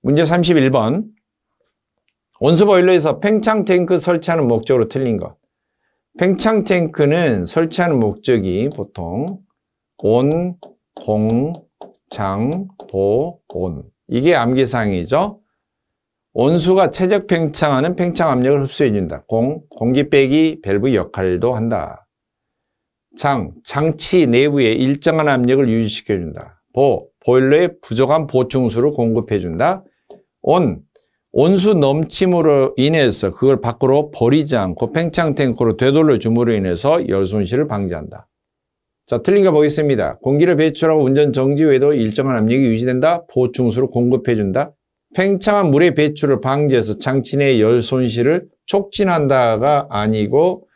문제 31번. 온수보일러에서 팽창 탱크 설치하는 목적으로 틀린 것. 팽창 탱크는 설치하는 목적이 보통 온, 공, 장, 보, 온. 이게 암기사항이죠. 온수가 최적 팽창하는 팽창 압력을 흡수해준다. 공기 빼기 밸브 역할도 한다. 장치 내부에 일정한 압력을 유지시켜준다. 보일러에 부족한 보충수를 공급해준다. 온수 넘침으로 인해서 그걸 밖으로 버리지 않고 팽창 탱크로 되돌려 줌으로 인해서 열 손실을 방지한다. 자, 틀린 거 보겠습니다. 공기를 배출하고 운전 정지 후에도 일정한 압력이 유지된다. 보충수를 공급해준다. 팽창한 물의 배출을 방지해서 장치 내 열 손실을 촉진한다가 아니고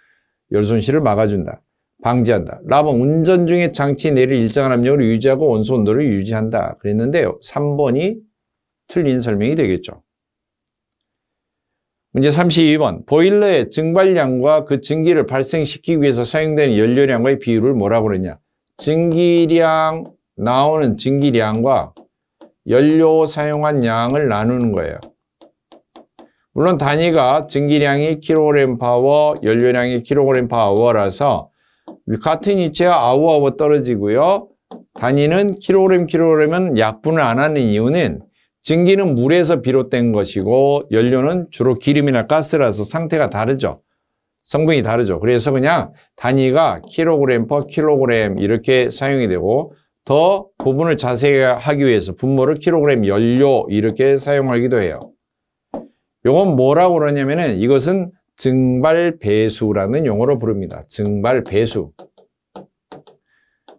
열 손실을 막아준다. 방지한다. 라번 운전 중에 장치 내를 일정한 압력으로 유지하고 온수 온도를 유지한다. 그랬는데요. 3번이 틀린 설명이 되겠죠. 문제 32번. 보일러의 증발량과 그 증기를 발생시키기 위해서 사용되는 연료량과의 비율을 뭐라고 그러냐. 증기량, 나오는 증기량과 연료 사용한 양을 나누는 거예요. 물론 단위가 증기량이 kg/h, 연료량이 kg/h라서 같은 위치가 아우아우 떨어지고요. 단위는 kg은 약분을 안 하는 이유는 증기는 물에서 비롯된 것이고 연료는 주로 기름이나 가스라서 상태가 다르죠. 성분이 다르죠. 그래서 그냥 단위가 kg/kg 이렇게 사용이 되고 더 구분을 자세히 하기 위해서 분모를 kg 연료 이렇게 사용하기도 해요. 이건 뭐라고 그러냐면은 이것은 증발배수라는 용어로 부릅니다. 증발배수.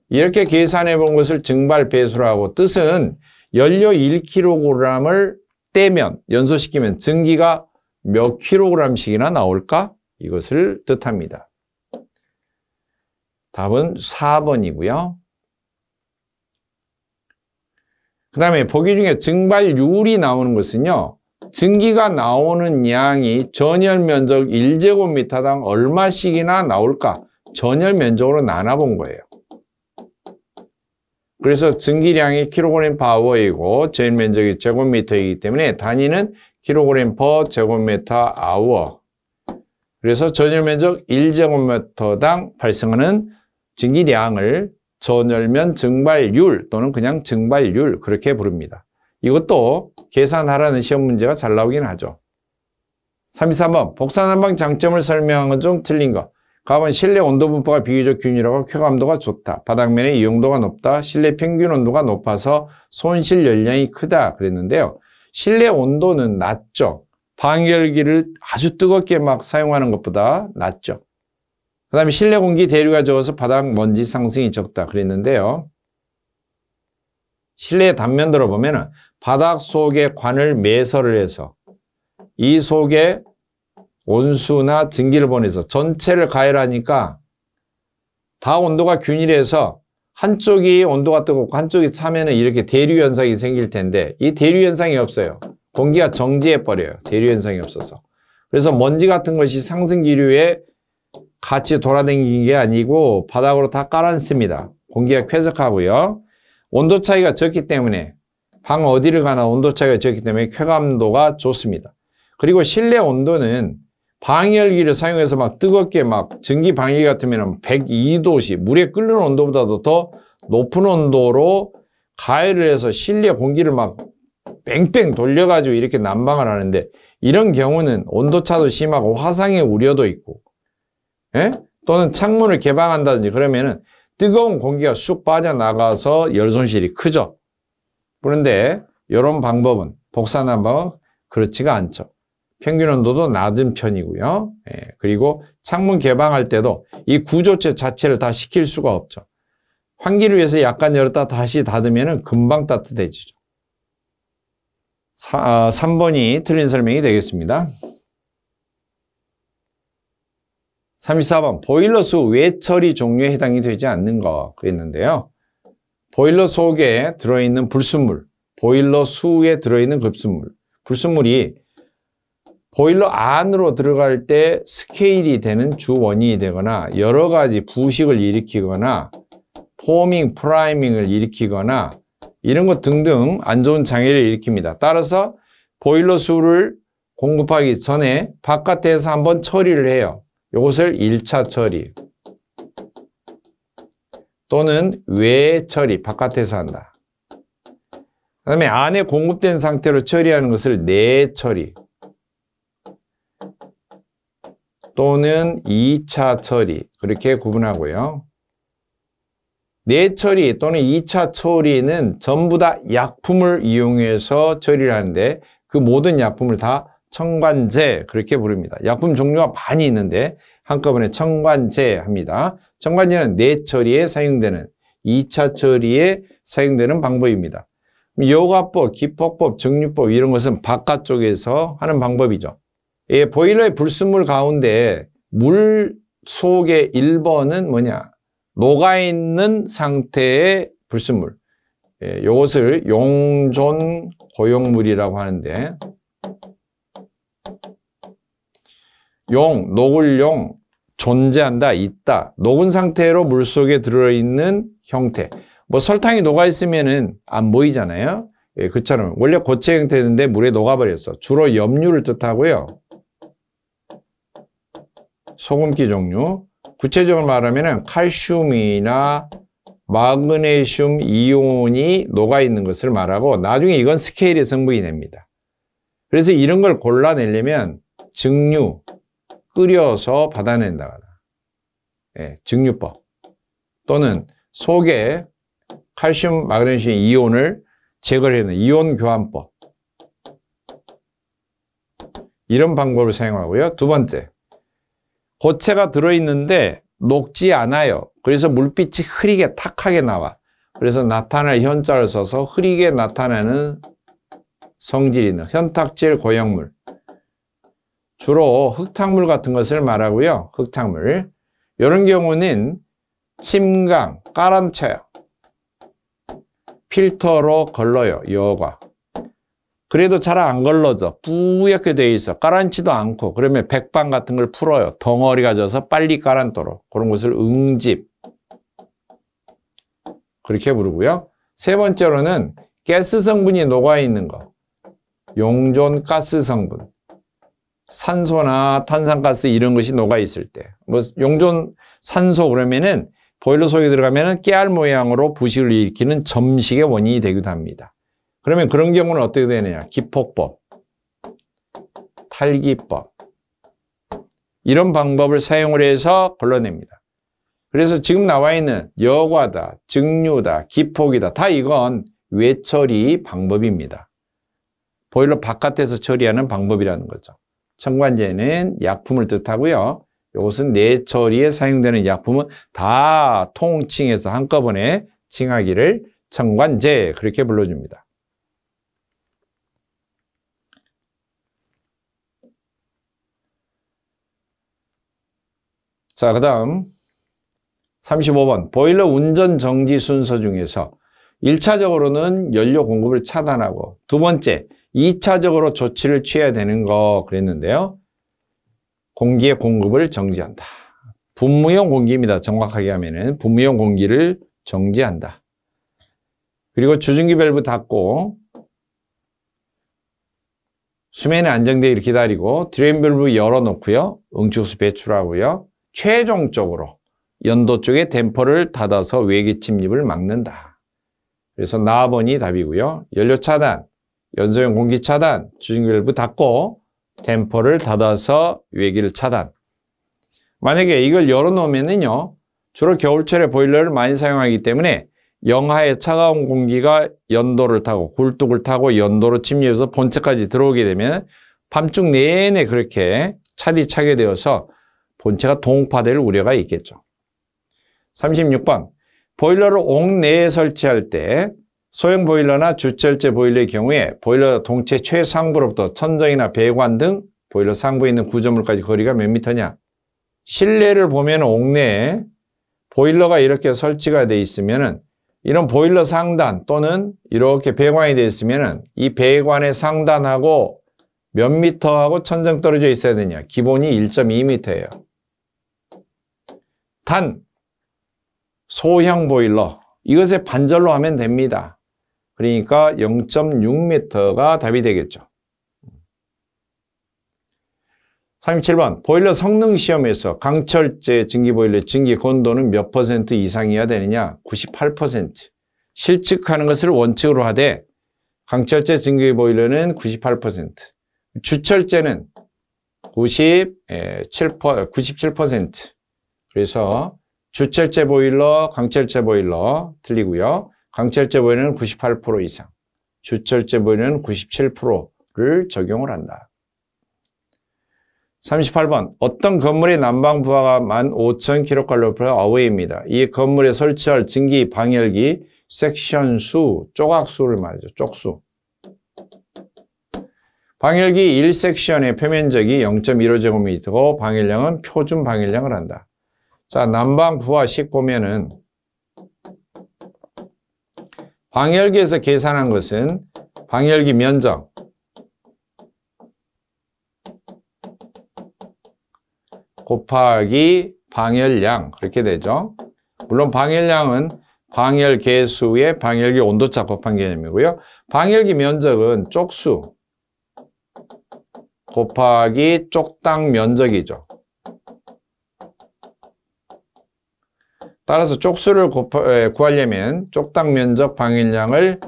이렇게 계산해 본 것을 증발배수라고 뜻은 연료 1kg을 떼면 연소시키면 증기가 몇 kg씩이나 나올까? 이것을 뜻합니다. 답은 4번이고요. 그 다음에 보기 중에 증발율이 나오는 것은요. 증기가 나오는 양이 전열 면적 1제곱미터당 얼마씩이나 나올까? 전열 면적으로 나눠본 거예요. 그래서 증기량이 kg/h이고 전열 면적이 제곱미터이기 때문에 단위는 kg/제곱미터. 그래서 전열 면적 1제곱미터당 발생하는 증기량을 전열면 증발율 또는 그냥 증발율 그렇게 부릅니다. 이것도 계산하라는 시험 문제가 잘 나오긴 하죠. 33번 복사난방 장점을 설명한 중 틀린 것. 가번 실내 온도 분포가 비교적 균일하고 쾌감도가 좋다. 바닥면의 이용도가 높다. 실내 평균 온도가 높아서 손실 열량이 크다. 그랬는데요. 실내 온도는 낮죠. 방열기를 아주 뜨겁게 막 사용하는 것보다 낮죠. 그 다음에 실내 공기 대류가 적어서 바닥 먼지 상승이 적다. 그랬는데요. 실내 단면들어 보면은 바닥 속에 관을 매설을 해서 이 속에 온수나 증기를 보내서 전체를 가열하니까 다 온도가 균일해서 한쪽이 온도가 뜨겁고 한쪽이 차면은 이렇게 대류 현상이 생길 텐데 이 대류 현상이 없어요. 공기가 정지해 버려요. 대류 현상이 없어서. 그래서 먼지 같은 것이 상승 기류에 같이 돌아다니는 게 아니고 바닥으로 다 깔아앉습니다. 공기가 쾌적하고요. 온도 차이가 적기 때문에 방 어디를 가나 온도 차이가 적기 때문에 쾌감도가 좋습니다. 그리고 실내 온도는 방열기를 사용해서 막 뜨겁게 막 전기 방열기 같으면 102도씨 물에 끓는 온도보다도 더 높은 온도로 가열을 해서 실내 공기를 막 뺑뺑 돌려가지고 이렇게 난방을 하는데 이런 경우는 온도차도 심하고 화상의 우려도 있고 또는 창문을 개방한다든지 그러면은 뜨거운 공기가 쑥 빠져나가서 열 손실이 크죠. 그런데 이런 방법은 복사난방은 그렇지가 않죠. 평균 온도도 낮은 편이고요. 그리고 창문 개방할 때도 이 구조체 자체를 다 식힐 수가 없죠. 환기를 위해서 약간 열었다 다시 닫으면 금방 따뜻해지죠. 3번이 틀린 설명이 되겠습니다. 34번 보일러수 외처리 종류에 해당이 되지 않는 거 그랬는데요. 보일러 속에 들어있는 불순물, 보일러 수에 들어있는 급순물, 불순물이 보일러 안으로 들어갈 때 스케일이 되는 주 원인이 되거나 여러 가지 부식을 일으키거나 포밍, 프라이밍을 일으키거나 이런 것 등등 안 좋은 장애를 일으킵니다. 따라서 보일러 수를 공급하기 전에 바깥에서 한번 처리를 해요. 이것을 1차 처리 또는 외 처리, 바깥에서 한다. 그 다음에 안에 공급된 상태로 처리하는 것을 내 처리 또는 2차 처리, 그렇게 구분하고요. 내 처리 또는 2차 처리는 전부 다 약품을 이용해서 처리를 하는데 그 모든 약품을 다 첨관제, 그렇게 부릅니다. 약품 종류가 많이 있는데 한꺼번에 첨관제 합니다. 첨관제는 내 처리에 사용되는 2차 처리에 사용되는 방법입니다. 여과법, 기폭법, 정류법 이런 것은 바깥쪽에서 하는 방법이죠. 예, 보일러의 불순물 가운데 물 속의 1번은 뭐냐? 녹아있는 상태의 불순물. 예, 이것을 용존 고용물이라고 하는데 녹을 용, 존재한다, 있다. 녹은 상태로 물 속에 들어있는 형태. 뭐 설탕이 녹아있으면은 안 보이잖아요. 예, 그처럼 원래 고체 형태였는데 물에 녹아버렸어. 주로 염류를 뜻하고요. 소금기 종류. 구체적으로 말하면 칼슘이나 마그네슘 이온이 녹아있는 것을 말하고 나중에 이건 스케일의 성분이 됩니다. 그래서 이런 걸 골라내려면 증류, 끓여서 받아낸다. 예, 증류법 또는 속에 칼슘, 마그네슘 이온을 제거해내는 이온 교환법 이런 방법을 사용하고요. 두 번째, 고체가 들어있는데 녹지 않아요. 그래서 물빛이 흐리게 탁하게 나와. 그래서 나타낼 현자를 써서 흐리게 나타나는 성질이 있는 현탁질 고형물. 주로 흙탕물 같은 것을 말하고요. 흙탕물. 이런 경우는 침강, 깔아쳐요. 필터로 걸러요. 여과. 그래도 잘 안 걸러져. 뿌옇게 되어 있어. 깔아앉지도 않고. 그러면 백방 같은 걸 풀어요. 덩어리가 져서 빨리 깔아앉도록. 그런 것을 응집. 그렇게 부르고요. 세 번째로는 가스 성분이 녹아있는 거. 용존 가스 성분. 산소나 탄산가스 이런 것이 녹아있을 때. 뭐 용존 산소 그러면은 보일러 속에 들어가면은 깨알 모양으로 부식을 일으키는 점식의 원인이 되기도 합니다. 그러면 그런 경우는 어떻게 되느냐? 기폭법, 탈기법 이런 방법을 사용을 해서 걸러냅니다. 그래서 지금 나와 있는 여과다, 증류다, 기폭이다 다 이건 외처리 방법입니다. 보일러 바깥에서 처리하는 방법이라는 거죠. 첨관제는 약품을 뜻하고요. 이것은 내처리에 사용되는 약품은 다 통칭해서 한꺼번에 칭하기를 첨관제 그렇게 불러줍니다. 자, 그 다음 35번 보일러 운전 정지 순서 중에서 1차적으로는 연료 공급을 차단하고 두 번째 2차적으로 조치를 취해야 되는 거 그랬는데요. 공기의 공급을 정지한다. 분무용 공기입니다. 정확하게 하면은 분무용 공기를 정지한다. 그리고 주전기 밸브 닫고 수면에 안정되기를 기다리고 드레인 밸브 열어놓고요. 응축수 배출하고요. 최종적으로 연도 쪽에 댐퍼를 닫아서 외기 침입을 막는다. 그래서 나번이 답이고요. 연료 차단, 연소용 공기 차단, 주전기 밸브 닫고 댐퍼를 닫아서 외기를 차단. 만약에 이걸 열어놓으면은요, 주로 겨울철에 보일러를 많이 사용하기 때문에 영하의 차가운 공기가 연도를 타고 굴뚝을 타고 연도로 침입해서 본체까지 들어오게 되면 밤중 내내 그렇게 차디차게 되어서 본체가 동파될 우려가 있겠죠. 36번 보일러를 옥내에 설치할 때 소형 보일러나 주철제 보일러의 경우에 보일러 동체 최상부로부터 천정이나 배관 등 보일러 상부에 있는 구조물까지 거리가 몇 미터냐? 실내를 보면 옥내에 보일러가 이렇게 설치가 되어 있으면은 이런 보일러 상단 또는 이렇게 배관이 되어 있으면은 이 배관의 상단하고 몇 미터하고 천정 떨어져 있어야 되냐? 기본이 1.2m예요. 단 소형 보일러 이것에 반절로 하면 됩니다. 그러니까 0.6m가 답이 되겠죠. 37번 보일러 성능 시험에서 강철제 증기보일러 증기 건도는 몇 퍼센트 이상이어야 되느냐? 98%. 실측하는 것을 원칙으로 하되 강철제 증기보일러는 98%. 주철제는 97%. 그래서 주철제 보일러, 강철제 보일러 틀리고요. 강철제 보일러는 98% 이상, 주철제 보일러는 97%를 적용을 한다. 38번 어떤 건물의 난방 부하가 15,000kcal/h입니다. 이 건물에 설치할 증기 방열기 섹션 수, 조각수를 말이죠. 쪽수. 방열기 1섹션의 표면적이 0.15제곱미터고 방열량은 표준 방열량을 한다. 자, 난방 부하식 보면은 방열기에서 계산한 것은 방열기 면적 곱하기 방열량 그렇게 되죠. 물론 방열량은 방열 개수의 방열기 온도차 곱한 개념이고요. 방열기 면적은 쪽수 곱하기 쪽당 면적이죠. 따라서 쪽수를 구하려면 쪽당 면적 방열량을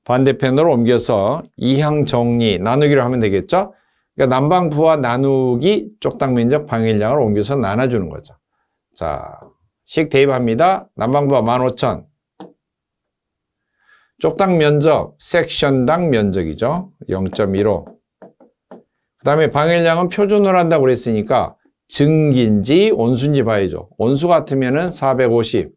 반대편으로 옮겨서 이항 정리 나누기로 하면 되겠죠. 그러니까 난방 부하 나누기 쪽당 면적 방열량을 옮겨서 나눠주는 거죠. 자, 식 대입합니다. 난방 부하 15,000. 쪽당 면적 섹션당 면적이죠. 0.15. 그 다음에 방열량은 표준으로 한다고 그랬으니까 증기인지 온수인지 봐야죠. 온수 같으면은 450,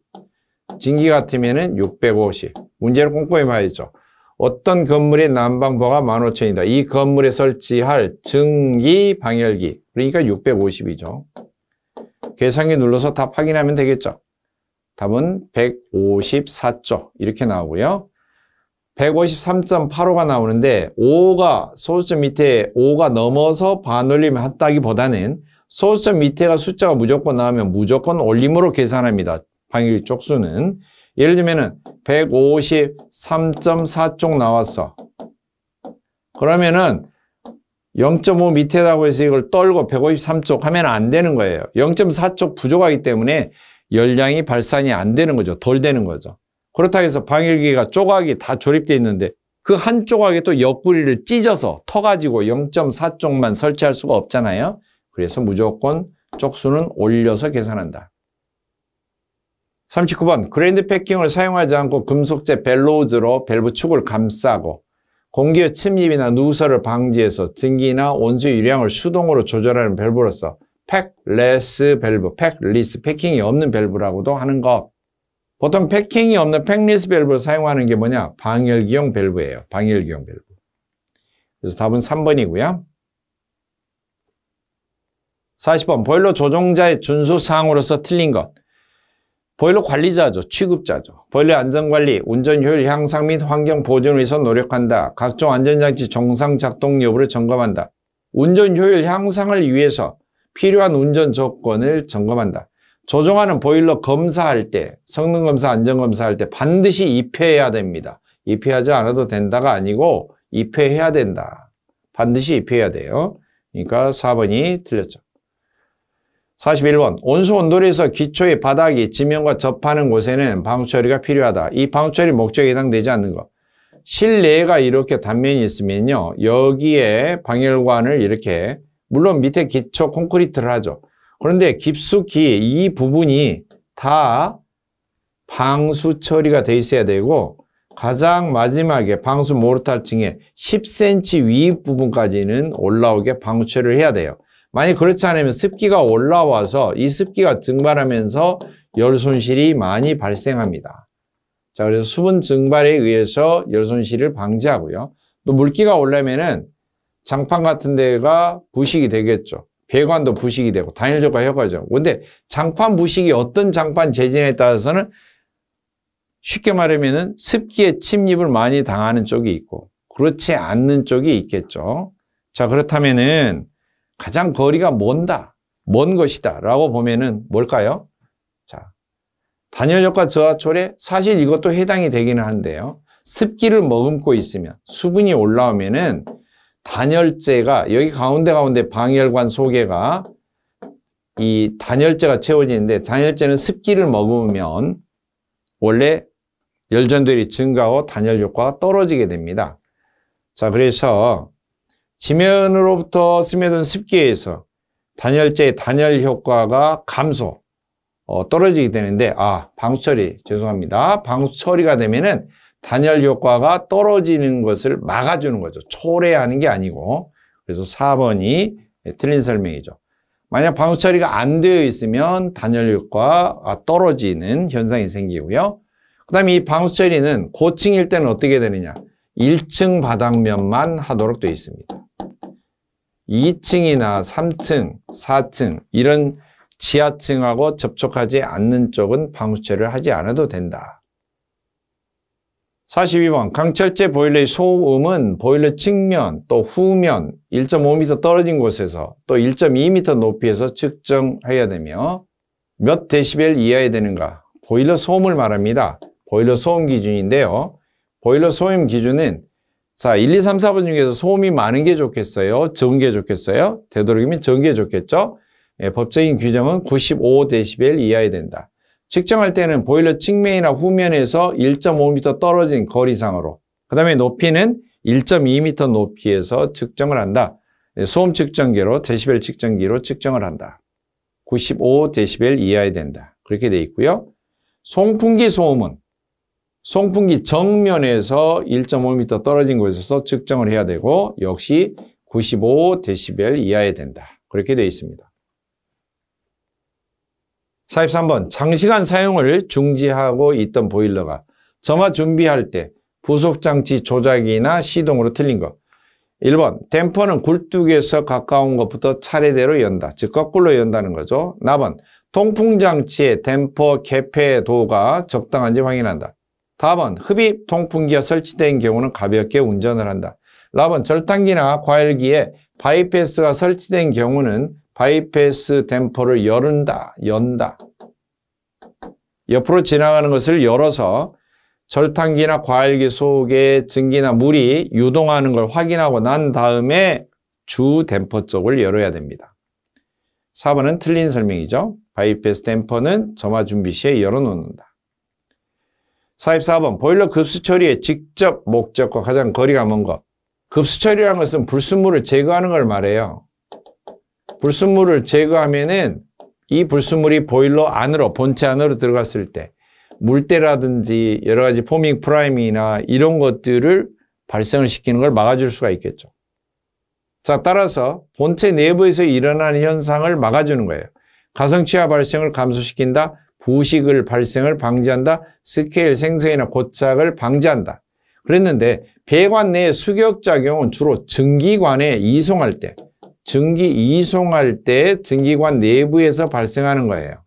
증기 같으면은 650. 문제를 꼼꼼히 봐야죠. 어떤 건물의 난방부하가 15,000이다. 이 건물에 설치할 증기 방열기. 그러니까 650이죠. 계산기 눌러서 답 확인하면 되겠죠. 답은 154쪽 이렇게 나오고요. 153.85가 나오는데 5가 소수점 밑에 5가 넘어서 반올림을 한다기보다는 소수점 밑에가 숫자가 무조건 나오면 무조건 올림으로 계산합니다. 방열기 쪽수는. 예를 들면은 153.4쪽 나왔어. 그러면은 0.5 밑에라고 해서 이걸 떨고 153쪽 하면 안 되는 거예요. 0.4쪽 부족하기 때문에 열량이 발산이 안 되는 거죠. 덜 되는 거죠. 그렇다고 해서 방열기가 조각이 다 조립되어 있는데 그 한 조각에 또 옆구리를 찢어서 터가지고 0.4쪽만 설치할 수가 없잖아요. 그래서 무조건 쪽수는 올려서 계산한다. 39번 그랜드 패킹을 사용하지 않고 금속재 벨로우즈로 밸브 축을 감싸고 공기의 침입이나 누설을 방지해서 증기나 온수 유량을 수동으로 조절하는 밸브로서 팩레스 밸브, 팩리스, 패킹이 없는 밸브라고도 하는 것. 보통 패킹이 없는 팩리스 밸브를 사용하는 게 뭐냐? 방열기용 밸브예요. 방열기용 밸브. 그래서 답은 3번이고요. 40번 보일러 조종자의 준수사항으로서 틀린 것. 보일러 관리자죠. 취급자죠. 보일러 안전관리, 운전 효율 향상 및 환경 보존을 위해서 노력한다. 각종 안전장치 정상 작동 여부를 점검한다. 운전 효율 향상을 위해서 필요한 운전 조건을 점검한다. 조종하는 보일러 검사할 때, 성능검사, 안전검사할 때 반드시 입회해야 됩니다. 입회하지 않아도 된다가 아니고 입회해야 된다. 반드시 입회해야 돼요. 그러니까 4번이 틀렸죠. 41번 온수 온돌에서 기초의 바닥이 지면과 접하는 곳에는 방수처리가 필요하다. 이 방수처리 목적에 해당되지 않는 것. 실내가 이렇게 단면이 있으면요. 여기에 방열관을 이렇게 물론 밑에 기초 콘크리트를 하죠. 그런데 깊숙이 이 부분이 다 방수 처리가 돼 있어야 되고 가장 마지막에 방수 모르타층의 10cm 위 부분까지는 올라오게 방수 처리를 해야 돼요. 만약 그렇지 않으면 습기가 올라와서 이 습기가 증발하면서 열 손실이 많이 발생합니다. 자, 그래서 수분 증발에 의해서 열 손실을 방지하고요. 또 물기가 올라면은 장판 같은 데가 부식이 되겠죠. 배관도 부식이 되고 단열적과 효과죠. 근데 장판 부식이 어떤 장판 재질에 따라서는 쉽게 말하면은 습기의 침입을 많이 당하는 쪽이 있고 그렇지 않는 쪽이 있겠죠. 자, 그렇다면은 가장 거리가 먼 것이다 라고 보면은 뭘까요? 자, 단열적과 저하철에 사실 이것도 해당이 되기는 하는데요. 습기를 머금고 있으면 수분이 올라오면은 단열재가 여기 가운데 방열관 소개가 이 단열재가 채워지는데 단열재는 습기를 머금으면 원래 열전도율이 증가하고 단열 효과가 떨어지게 됩니다. 자, 그래서 지면으로부터 스며든 습기에 의해서 단열재의 단열 효과가 떨어지게 되는데, 방수 처리가 되면은 단열 효과가 떨어지는 것을 막아주는 거죠. 초래하는 게 아니고. 그래서 4번이 틀린 설명이죠. 만약 방수 처리가 안 되어 있으면 단열 효과가 떨어지는 현상이 생기고요. 그 다음에 이 방수 처리는 고층일 때는 어떻게 되느냐? 1층 바닥면만 하도록 되어 있습니다. 2층이나 3층, 4층 이런 지하층하고 접촉하지 않는 쪽은 방수 처리를 하지 않아도 된다. 42번 강철제 보일러의 소음은 보일러 측면 또 후면 1.5m 떨어진 곳에서 또 1.2m 높이에서 측정해야 되며 몇 데시벨 이하에 되는가? 보일러 소음을 말합니다. 보일러 소음 기준인데요. 보일러 소음 기준은 1, 2, 3, 4번 중에서 소음이 많은 게 좋겠어요? 적은 게 좋겠어요? 되도록이면 적은 게 좋겠죠? 법적인 규정은 95데시벨 이하에 된다. 측정할 때는 보일러 측면이나 후면에서 1.5m 떨어진 거리상으로, 그 다음에 높이는 1.2m 높이에서 측정을 한다. 소음 측정기로, 데시벨 측정기로 측정을 한다. 95데시벨 이하에 된다. 그렇게 돼 있고요. 송풍기 소음은 송풍기 정면에서 1.5m 떨어진 곳에서 측정을 해야 되고 역시 95데시벨 이하에 된다. 그렇게 되어 있습니다. 43번 장시간 사용을 중지하고 있던 보일러가 점화 준비할 때 부속장치 조작이나 시동으로 틀린 것. 1번 댐퍼는 굴뚝에서 가까운 것부터 차례대로 연다. 즉 거꾸로 연다는 거죠. 나번 통풍장치의 댐퍼 개폐도가 적당한지 확인한다. 다번 흡입 통풍기가 설치된 경우는 가볍게 운전을 한다. 라번 절단기나 과일기에 바이패스가 설치된 경우는 바이패스 댐퍼를 연다. 옆으로 지나가는 것을 열어서 절단기나 과일기 속에 증기나 물이 유동하는 걸 확인하고 난 다음에 주 댐퍼 쪽을 열어야 됩니다. 4번은 틀린 설명이죠. 바이패스 댐퍼는 점화 준비 시에 열어놓는다. 44번 보일러 급수 처리의 직접 목적과 가장 거리가 먼 것. 급수 처리라는 것은 불순물을 제거하는 걸 말해요. 불순물을 제거하면은 이 불순물이 보일러 안으로, 본체 안으로 들어갔을 때 물때라든지 여러 가지 포밍 프라임이나 이런 것들을 발생을 시키는 걸 막아줄 수가 있겠죠. 자, 따라서 본체 내부에서 일어나는 현상을 막아주는 거예요. 가성취화 발생을 감소시킨다. 부식을 발생을 방지한다. 스케일 생성이나 고착을 방지한다. 그랬는데 배관 내의 수격작용은 주로 증기관에 이송할 때, 증기관 내부에서 발생하는 거예요.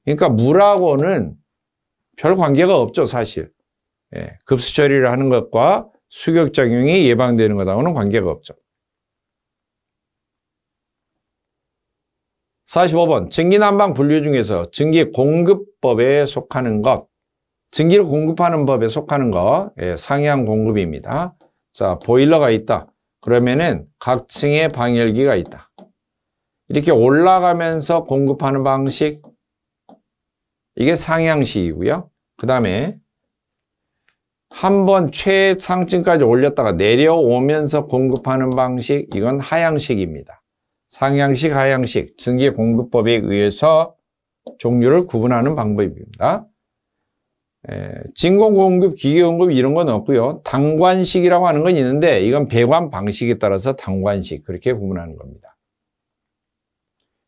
그러니까 물하고는 별 관계가 없죠, 사실. 급수 처리를 하는 것과 수격작용이 예방되는 것하고는 관계가 없죠. 45번 증기난방 분류 중에서 증기공급법에 속하는 것, 증기를 공급하는 법에 속하는 것, 상향 공급입니다. 자, 보일러가 있다. 그러면은 각 층에 방열기가 있다. 이렇게 올라가면서 공급하는 방식, 이게 상향식이고요. 그 다음에 한번 최상층까지 올렸다가 내려오면서 공급하는 방식, 이건 하향식입니다. 상향식, 하향식, 증기공급법에 의해서 종류를 구분하는 방법입니다. 진공공급, 기계공급 이런 건 없고요. 당관식이라고 하는 건 있는데 이건 배관 방식에 따라서 당관식, 그렇게 구분하는 겁니다.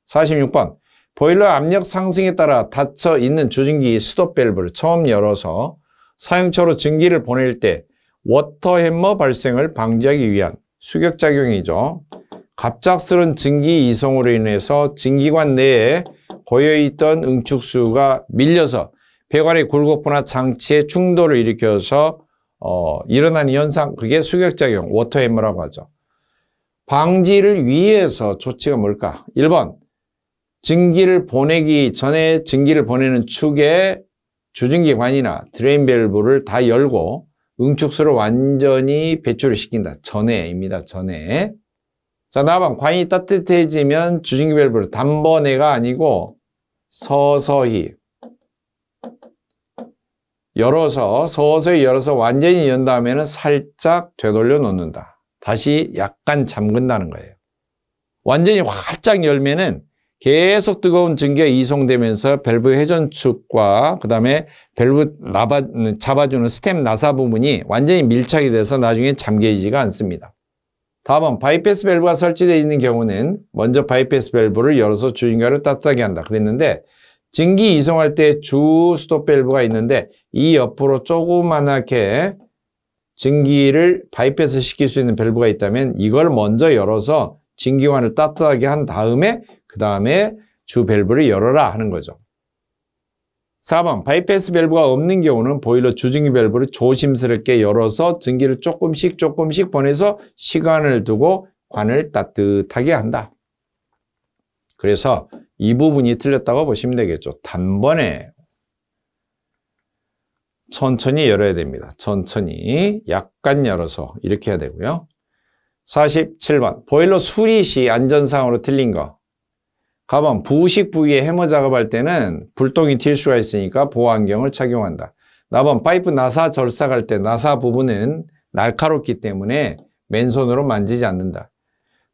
46번 보일러 압력 상승에 따라 닫혀 있는 주증기 스톱 밸브를 처음 열어서 사용처로 증기를 보낼 때 워터 햄머 발생을 방지하기 위한 수격작용이죠. 갑작스런 증기 이송으로 인해서 증기관 내에 고여있던 응축수가 밀려서 배관의 굴곡부나 장치에 충돌을 일으켜서 일어나는 현상, 그게 수격작용, 워터 햄머라고 하죠. 방지를 위해서 조치가 뭘까? 1번 증기를 보내기 전에 증기를 보내는 축에 주증기관이나 드레인 밸브를 다 열고 응축수를 완전히 배출을 시킨다. 전해입니다. 전해. 자, 나방 관이 따뜻해지면 주증기 밸브를 단번에가 아니고 서서히 서서히 열어서 완전히 연 다음에는 살짝 되돌려 놓는다. 다시 약간 잠근다는 거예요. 완전히 활짝 열면은 계속 뜨거운 증기가 이송되면서 밸브 회전축과 그 다음에 밸브 잡아주는 스템 나사 부분이 완전히 밀착이 돼서 나중에 잠겨지지가 않습니다. 다음은 바이패스 밸브가 설치되어 있는 경우는 먼저 바이패스 밸브를 열어서 주증기를 따뜻하게 한다 그랬는데, 증기 이송할 때 주 스톱 밸브가 있는데 이 옆으로 조그맣게 증기를 바이패스 시킬 수 있는 밸브가 있다면 이걸 먼저 열어서 증기관을 따뜻하게 한 다음에 그 다음에 주 밸브를 열어라 하는 거죠. 4번 바이패스 밸브가 없는 경우는 보일러 주증기 밸브를 조심스럽게 열어서 증기를 조금씩 보내서 시간을 두고 관을 따뜻하게 한다. 그래서 이 부분이 틀렸다고 보시면 되겠죠. 단번에 천천히 열어야 됩니다. 천천히 약간 열어서 이렇게 해야 되고요. 47번 보일러 수리 시 안전상으로 틀린 거. 가번 부식 부위에 해머 작업할 때는 불똥이 튈 수가 있으니까 보호안경을 착용한다. 나번 파이프 나사 절삭할 때 나사 부분은 날카롭기 때문에 맨손으로 만지지 않는다.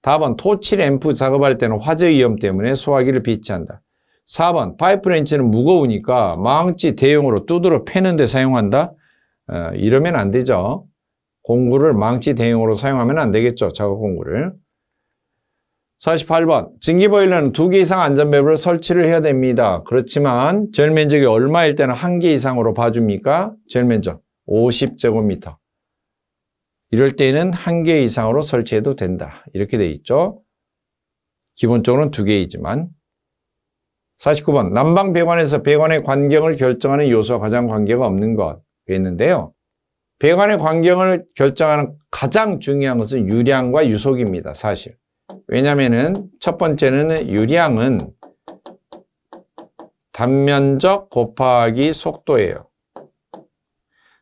다번 토치 램프 작업할 때는 화재 위험 때문에 소화기를 비치한다. 4번 파이프 렌치는 무거우니까 망치 대용으로 두드러 패는 데 사용한다. 이러면 안 되죠. 공구를 망치 대용으로 사용하면 안 되겠죠. 작업 공구를. 48번 증기보일러는 2개 이상 안전밸브를 설치를 해야 됩니다. 그렇지만 전면적이 얼마일 때는 1개 이상으로 봐줍니까? 전면적 50제곱미터. 이럴 때는 1개 이상으로 설치해도 된다. 이렇게 돼 있죠. 기본적으로는 2개이지만. 49번 난방 배관에서 배관의 관경을 결정하는 요소와 가장 관계가 없는 것 했는데요. 배관의 관경을 결정하는 가장 중요한 것은 유량과 유속입니다. 사실. 왜냐면은 첫 번째는 유량은 단면적 곱하기 속도예요.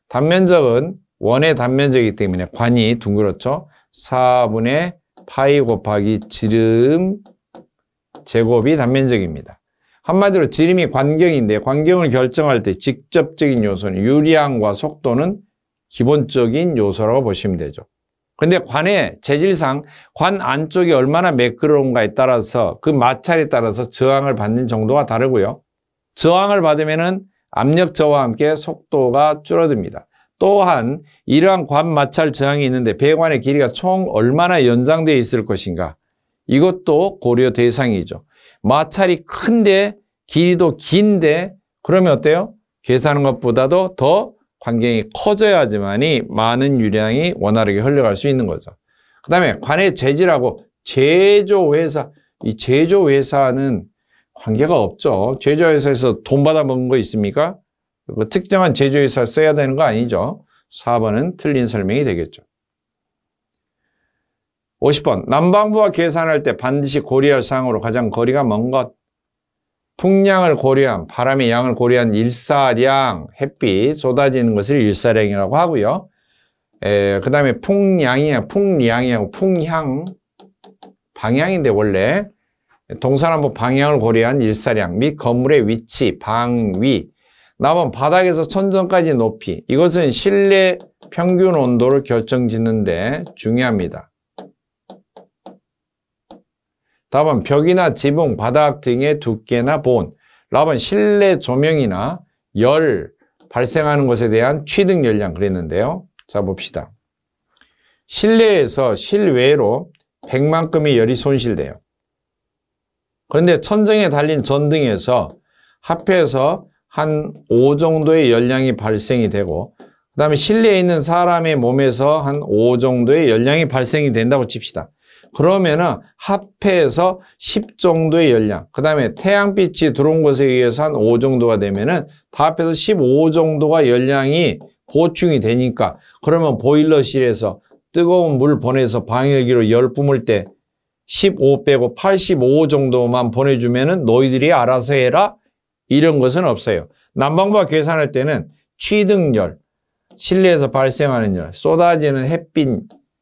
단면적은 원의 단면적이기 때문에 관이 둥그렇죠. 4분의 파이 곱하기 지름 제곱이 단면적입니다. 한마디로 지름이 관경인데 관경을 결정할 때 직접적인 요소는 유량과 속도는 기본적인 요소라고 보시면 되죠. 근데 관의 재질상 관 안쪽이 얼마나 매끄러운가에 따라서 그 마찰에 따라서 저항을 받는 정도가 다르고요. 저항을 받으면은 압력 저하와 함께 속도가 줄어듭니다. 또한 이러한 관 마찰 저항이 있는데 배관의 길이가 총 얼마나 연장되어 있을 것인가, 이것도 고려 대상이죠. 마찰이 큰데 길이도 긴데 그러면 어때요? 계산하는 것보다도 더 관경이 커져야지만이 많은 유량이 원활하게 흘러갈 수 있는 거죠. 그 다음에 관의 재질하고 제조회사, 이 제조회사는 관계가 없죠. 제조회사에서 돈 받아 먹은 거 있습니까? 그 특정한 제조회사 써야 되는 거 아니죠. 4번은 틀린 설명이 되겠죠. 50번 난방부와 계산할 때 반드시 고려할 사항으로 가장 거리가 먼 것. 풍량을 고려한, 바람의 양을 고려한 일사량, 햇빛 쏟아지는 것을 일사량이라고 하고요. 그 다음에 풍량하고 풍향, 방향인데 원래 동사남북 방향을 고려한 일사량 및 건물의 위치, 방위, 남은 바닥에서 천정까지 높이, 이것은 실내 평균 온도를 결정짓는데 중요합니다. 답은 벽이나 지붕, 바닥 등의 두께나 보온. 답은 실내 조명이나 열 발생하는 것에 대한 취득 열량 그랬는데요. 자 봅시다. 실내에서 실외로 100만큼의 열이 손실돼요. 그런데 천정에 달린 전등에서 합해서 한 5 정도의 열량이 발생이 되고, 그 다음에 실내에 있는 사람의 몸에서 한 5 정도의 열량이 발생이 된다고 칩시다. 그러면은 합해서 10 정도의 열량, 그 다음에 태양빛이 들어온 것에 의해서 한 5 정도가 되면은 다 합해서 15 정도가 열량이 보충이 되니까, 그러면 보일러실에서 뜨거운 물 보내서 방열기로 열 뿜을 때 15 빼고 85 정도만 보내주면은 너희들이 알아서 해라, 이런 것은 없어요. 난방부와 계산할 때는 취득열, 실내에서 발생하는 열, 쏟아지는 햇빛,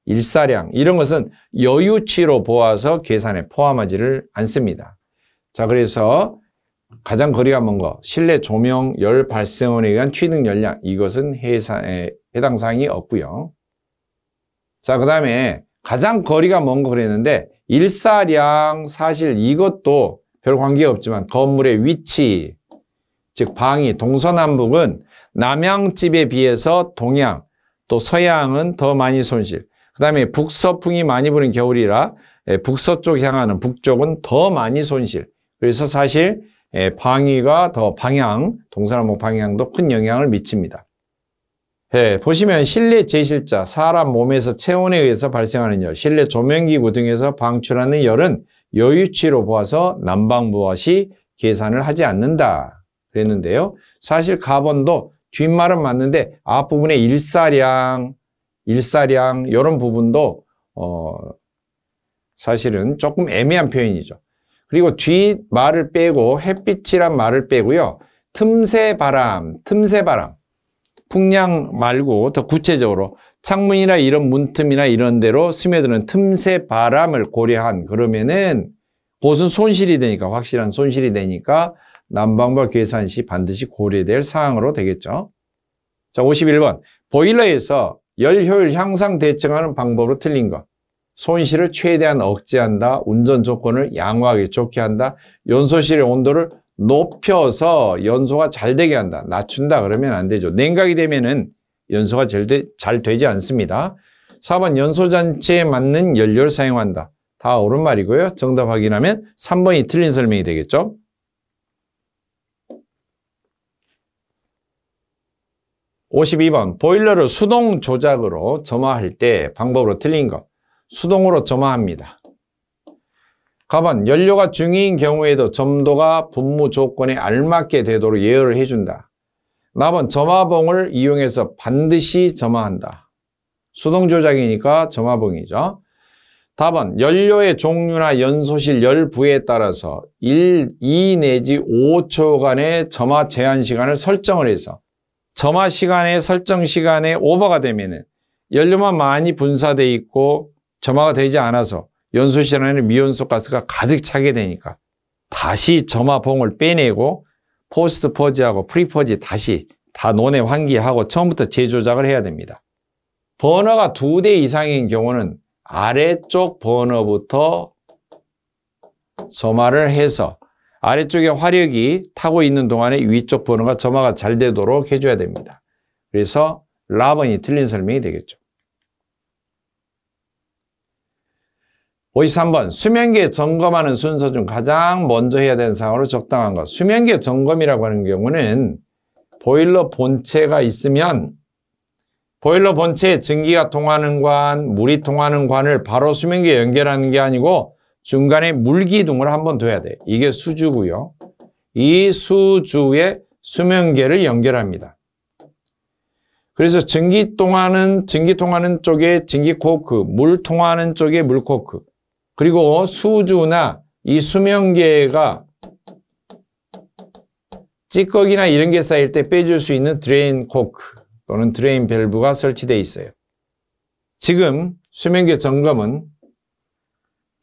일사량 이런 것은 여유치로 보아서 계산에 포함하지를 않습니다. 자, 그래서 가장 거리가 먼 거, 실내 조명 열 발생원에 의한 취득 열량, 이것은 해당 사항이 없고요. 자, 그 다음에 가장 거리가 먼 거 그랬는데 일사량, 사실 이것도 별 관계가 없지만 건물의 위치, 즉 방위, 동서남북은 남양집에 비해서 동양, 또 서양은 더 많이 손실. 그 다음에 북서풍이 많이 부는 겨울이라 북서쪽 향하는 북쪽은 더 많이 손실. 그래서 사실 방위가 더 방향, 동서남북 방향도 큰 영향을 미칩니다. 보시면 실내 제실자, 사람 몸에서 체온에 의해서 발생하는 열, 실내 조명기구 등에서 방출하는 열은 여유치로 보아서 난방부와시 계산을 하지 않는다 그랬는데요. 사실 가번도 뒷말은 맞는데 앞부분에 일사량 이런 부분도 사실은 조금 애매한 표현이죠. 그리고 뒷말을 빼고 햇빛이란 말을 빼고요. 틈새 바람, 풍량 말고 더 구체적으로 창문이나 이런 문틈이나 이런 데로 스며드는 틈새 바람을 고려한 그러면은 그것은 손실이 되니까, 확실한 손실이 되니까 난방부 계산 시 반드시 고려될 사항으로 되겠죠. 자, 51번. 보일러에서 열 효율 향상 대책하는 방법으로 틀린 것. 손실을 최대한 억제한다. 운전 조건을 양호하게 좋게 한다. 연소실의 온도를 높여서 연소가 잘 되게 한다. 낮춘다 그러면 안 되죠. 냉각이 되면은 연소가 잘 되지 않습니다. 4번 연소장치에 맞는 연료를 사용한다. 다 옳은 말이고요. 정답 확인하면 3번이 틀린 설명이 되겠죠. 52번 보일러를 수동 조작으로 점화할 때 방법으로 틀린 것. 수동으로 점화합니다. 가번 연료가 중위인 경우에도 점도가 분무 조건에 알맞게 되도록 예열을 해준다. 나번 점화봉을 이용해서 반드시 점화한다. 수동 조작이니까 점화봉이죠. 답은 연료의 종류나 연소실 열부에 따라서 2 내지 5초간의 점화 제한 시간을 설정을 해서 점화 시간의 설정 시간에 오버가 되면은 연료만 많이 분사되어 있고 점화가 되지 않아서 연소실 안에는 미온소 가스가 가득 차게 되니까 다시 점화봉을 빼내고 포스트 퍼지하고 프리 퍼지 다시 다 논에 환기하고 처음부터 재조작을 해야 됩니다. 버너가 2대 이상인 경우는 아래쪽 버너부터 점화를 해서 아래쪽에 화력이 타고 있는 동안에 위쪽 버너가 점화가 잘 되도록 해줘야 됩니다. 그래서 라번이 틀린 설명이 되겠죠. 53번 수면계 점검하는 순서 중 가장 먼저 해야 되는 사항으로 적당한 것. 수면계 점검이라고 하는 경우는 보일러 본체가 있으면 보일러 본체에 증기가 통하는 관, 물이 통하는 관을 바로 수면계에 연결하는 게 아니고 중간에 물기둥을 한번 둬야 돼요. 이게 수주고요. 이 수주에 수면계를 연결합니다. 그래서 증기 통하는 쪽에 증기 코크, 물 통하는 쪽에 물 코크, 그리고 수주나 이 수면계가 찌꺼기나 이런 게 쌓일 때 빼줄 수 있는 드레인 코크 또는 드레인 밸브가 설치되어 있어요. 지금 수면계 점검은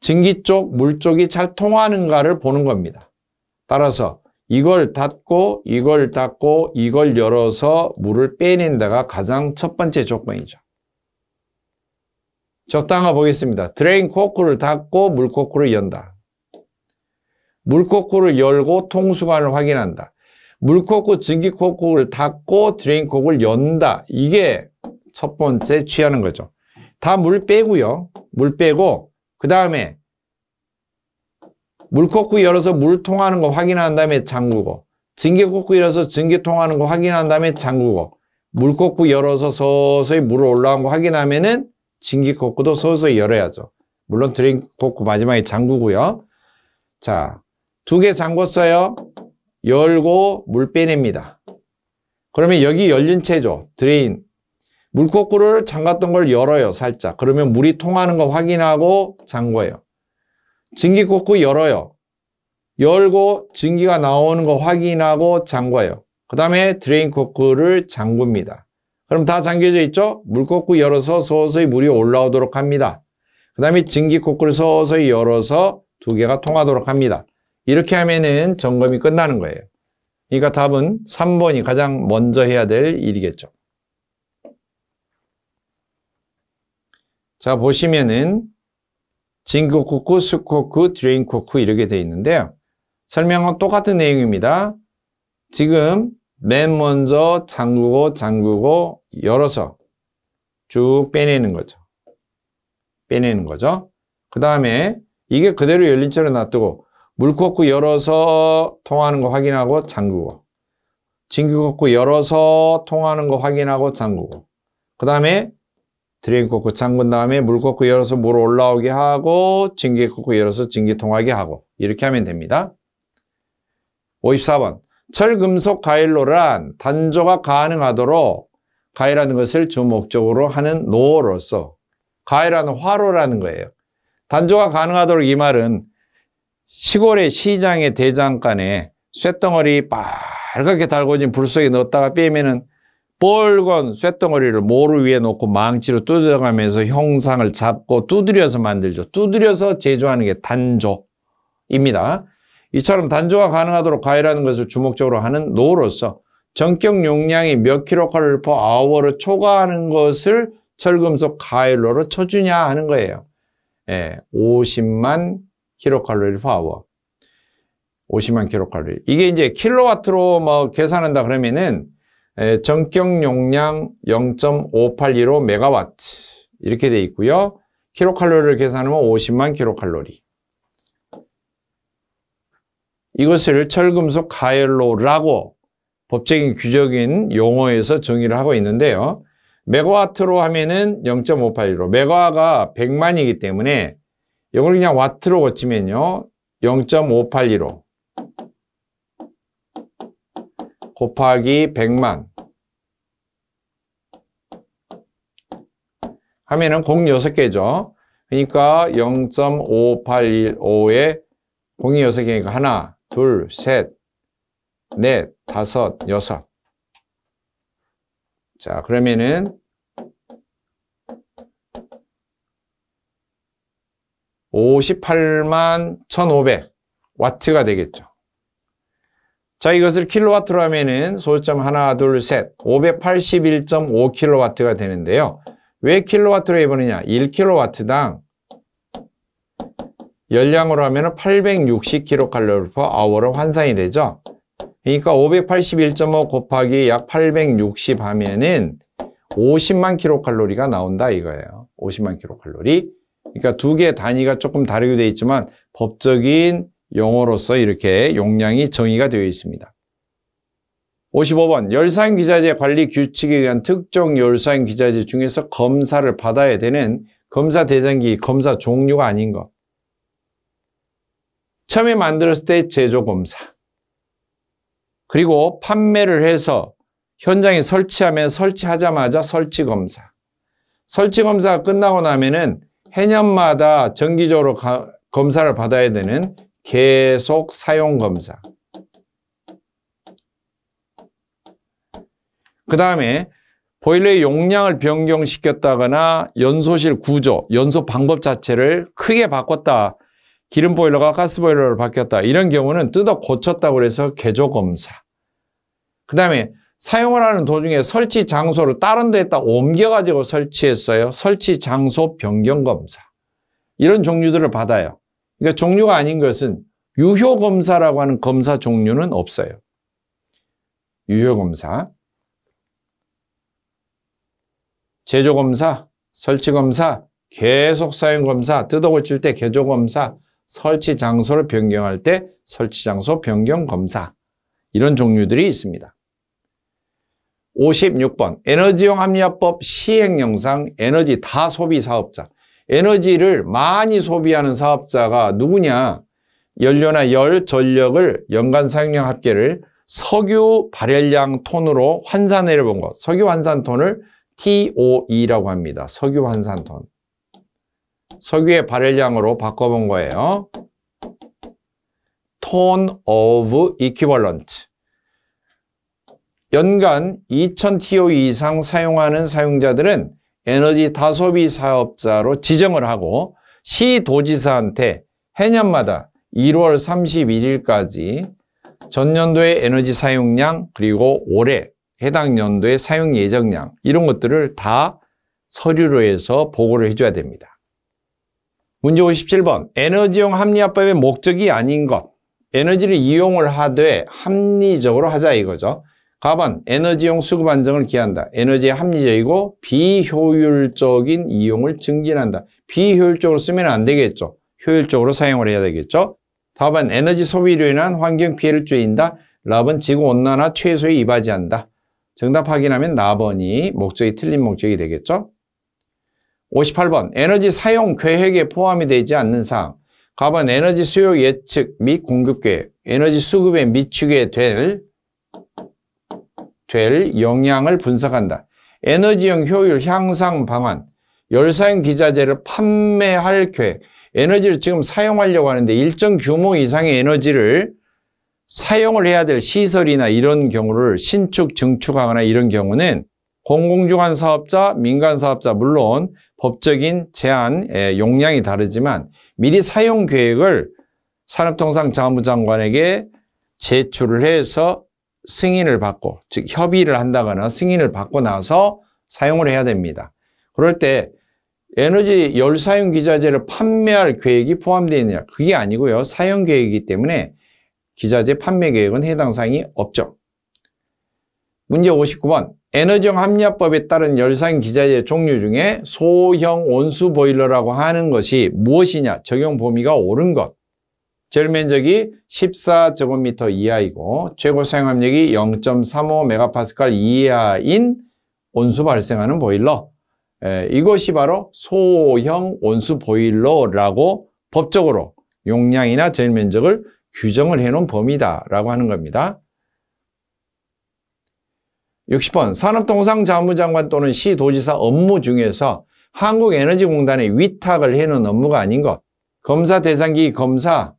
증기 쪽, 물 쪽이 잘 통하는가를 보는 겁니다. 따라서 이걸 닫고 이걸 열어서 물을 빼낸다가 가장 첫 번째 조건이죠. 적당한 거 보겠습니다. 드레인 코크를 닫고 물 코크를 연다. 물 코크를 열고 통수관을 확인한다. 물 코크, 증기 코크를 닫고 드레인 코크를 연다. 이게 첫 번째 취하는 거죠. 다 물 빼고요. 물 빼고 그 다음에 물 코크 열어서 물 통하는 거 확인한 다음에 잠그고, 증기 코크 열어서 증기 통하는 거 확인한 다음에 잠그고, 물 코크 열어서 서서히 물 올라온 거 확인하면은 증기 코크도 서서히 열어야죠. 물론 드레인 코크 마지막에 잠그고요. 자, 2개 잠궜어요. 열고 물 빼냅니다. 그러면 여기 열린 채죠. 드레인. 물 코크를 잠갔던 걸 열어요. 살짝. 그러면 물이 통하는 거 확인하고 잠궈요. 증기 코크 열어요. 열고 증기가 나오는 거 확인하고 잠궈요. 그 다음에 드레인 코크를 잠굽니다. 그 그럼 다 잠겨져 있죠? 물코크 열어서 서서히 물이 올라오도록 합니다. 그 다음에 증기코크를 서서히 열어서 두 개가 통하도록 합니다. 이렇게 하면은 점검이 끝나는 거예요. 그러니까 답은 3번이 가장 먼저 해야 될 일이겠죠. 자, 보시면은 증기코크, 수코크, 드레인코크 이렇게 되어 있는데요. 설명은 똑같은 내용입니다. 지금 맨 먼저 잠그고 열어서 쭉 빼내는 거죠. 그 다음에 이게 그대로 열린 채로 놔두고 물코크 열어서 통하는 거 확인하고 잠그고, 증기코크 열어서 통하는 거 확인하고 잠그고, 그 다음에 드레인코크 잠근 다음에 물코크 열어서 물 올라오게 하고 증기코크 열어서 증기 통하게 하고, 이렇게 하면 됩니다. 54번. 철금속 가일로란 단조가 가능하도록 가열하는 것을 주목적으로 하는 노로서, 가열하는 화로라는 거예요. 단조가 가능하도록 이 말은 시골의 시장의 대장간에 쇳덩어리 빨갛게 달궈진 불 속에 넣었다가 빼면은 뻘건 쇳덩어리를 모루 위에 놓고 망치로 두드려가면서 형상을 잡고 두드려서 만들죠. 두드려서 제조하는 게 단조입니다. 이처럼 단조가 가능하도록 가열하는 것을 주목적으로 하는 노로서 전격 용량이 몇 킬로칼로리 퍼 아워를 초과하는 것을 철금속 가열로로 쳐주냐 하는 거예요. 50만 킬로칼로리 퍼 아워. 50만 킬로칼로리. 이게 이제 킬로와트로 뭐 계산한다 그러면은 전격 용량 0.582로 메가와트 이렇게 돼 있고요. 킬로칼로리를 계산하면 50만 킬로칼로리. 이것을 철금속 가열로라고 법적인 규정인 용어에서 정의를 하고 있는데요. 메가와트로 하면은 0.582로, 메가가 100만이기 때문에 이걸 그냥 와트로 고치면요 0.582로 곱하기 100만 하면은 공 6개죠. 그러니까 0.585에 공이 6개니까 하나, 둘, 셋, 넷, 다섯, 여섯. 자, 그러면은 58만 1,500 와트가 되겠죠. 자, 이것을 킬로와트로 하면은 소수점 하나, 둘, 셋, 581.5 킬로와트가 되는데요. 왜 킬로와트로 해보느냐? 1킬로와트당 열량으로 하면은 860 킬로칼로리 퍼 아워로 환산이 되죠. 그러니까 581.5 곱하기 약 860 하면은 50만 킬로칼로리가 나온다 이거예요. 50만 킬로칼로리. 그러니까 두 개의 단위가 조금 다르게 되어 있지만 법적인 용어로서 이렇게 용량이 정의가 되어 있습니다. 55번. 열사용 기자재 관리 규칙에 의한 특정 열사용 기자재 중에서 검사를 받아야 되는 검사 대상기, 검사 종류가 아닌 것. 처음에 만들었을 때 제조 검사. 그리고 판매를 해서 현장에 설치하면 설치하자마자 설치 검사. 설치 검사가 끝나고 나면은 해년마다 정기적으로 검사를 받아야 되는 계속 사용 검사. 그 다음에 보일러의 용량을 변경시켰다거나 연소실 구조, 연소 방법 자체를 크게 바꿨다. 기름 보일러가 가스 보일러로 바뀌었다. 이런 경우는 뜯어 고쳤다고 해서 개조 검사. 그 다음에 사용을 하는 도중에 설치 장소를 다른 데에다 옮겨가지고 설치했어요. 설치 장소 변경 검사. 이런 종류들을 받아요. 그러니까 종류가 아닌 것은 유효 검사라고 하는 검사 종류는 없어요. 유효 검사. 제조 검사, 설치 검사, 계속 사용 검사, 뜯어 고칠 때 개조 검사, 설치 장소를 변경할 때 설치 장소 변경 검사. 이런 종류들이 있습니다. 56번. 에너지용 합리화법 시행 영상 에너지 다소비 사업자. 에너지를 많이 소비하는 사업자가 누구냐? 연료나 열, 전력을 연간 사용량 합계를 석유 발열량 톤으로 환산해 본 것. 석유 환산 톤을 TOE라고 합니다. 석유 환산 톤. 석유의 발열량으로 바꿔본 거예요. Ton of Equivalent. 연간 2000TOE 이상 사용하는 사용자들은 에너지 다소비 사업자로 지정을 하고 시도지사한테 해년마다 1월 31일까지 전년도의 에너지 사용량 그리고 올해 해당 연도의 사용 예정량 이런 것들을 다 서류로 해서 보고를 해줘야 됩니다. 문제 57번 에너지용 합리화법의 목적이 아닌 것 에너지를 이용을 하되 합리적으로 하자 이거죠. 가번 에너지용 수급 안정을 기한다. 에너지의 합리적이고 비효율적인 이용을 증진한다. 비효율적으로 쓰면 안 되겠죠. 효율적으로 사용을 해야 되겠죠. 답은 에너지 소비로 인한 환경 피해를 줄인다. 랍은 지구온난화 최소에 이바지한다. 정답 확인하면 나번이 목적이 틀린 목적이 되겠죠. 58번 에너지 사용 계획에 포함이 되지 않는 사항. 가번 에너지 수요 예측 및 공급 계획, 에너지 수급에 미치게 될 영향을 분석한다. 에너지용 효율 향상 방안, 열사용 기자재를 판매할 계획, 에너지를 지금 사용하려고 하는데 일정 규모 이상의 에너지를 사용을 해야 될 시설이나 이런 경우를 신축, 증축하거나 이런 경우는 공공기관 사업자, 민간 사업자 물론 법적인 제한, 용량이 다르지만 미리 사용 계획을 산업통상자원부장관에게 제출을 해서 승인을 받고 즉 협의를 한다거나 승인을 받고 나서 사용을 해야 됩니다. 그럴 때 에너지 열사용 기자재를 판매할 계획이 포함되어 있느냐 그게 아니고요. 사용 계획이기 때문에 기자재 판매 계획은 해당 사항이 없죠. 문제 59번 에너지용 합리화법에 따른 열사용 기자재 종류 중에 소형 온수 보일러라고 하는 것이 무엇이냐 적용 범위가 옳은 것 제일 면적이 14제곱미터 이하이고 최고 사용압력이 0.35MPa 이하인 온수 발생하는 보일러 이것이 바로 소형 온수 보일러라고 법적으로 용량이나 제일 면적을 규정을 해놓은 범위다라고 하는 겁니다. 60번 산업통상자원부장관 또는 시도지사 업무 중에서 한국에너지공단에 위탁을 해놓은 업무가 아닌 것 검사 대상기기 검사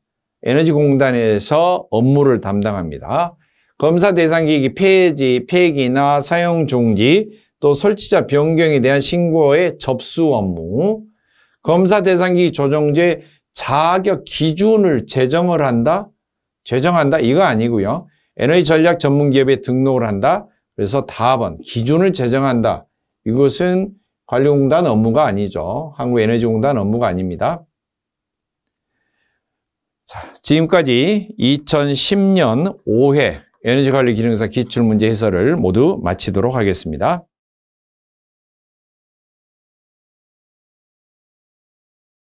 에너지공단에서 업무를 담당합니다. 검사 대상기기 폐기나 사용 중지 또 설치자 변경에 대한 신고의 접수 업무 검사 대상기기 조정제 자격 기준을 제정한다 이거 아니고요. 에너지 전략 전문기업에 등록을 한다. 그래서 답은 기준을 제정한다. 이것은 관리공단 업무가 아니죠. 한국에너지공단 업무가 아닙니다. 자, 지금까지 2010년 5회 에너지관리 기능사 기출문제 해설을 모두 마치도록 하겠습니다.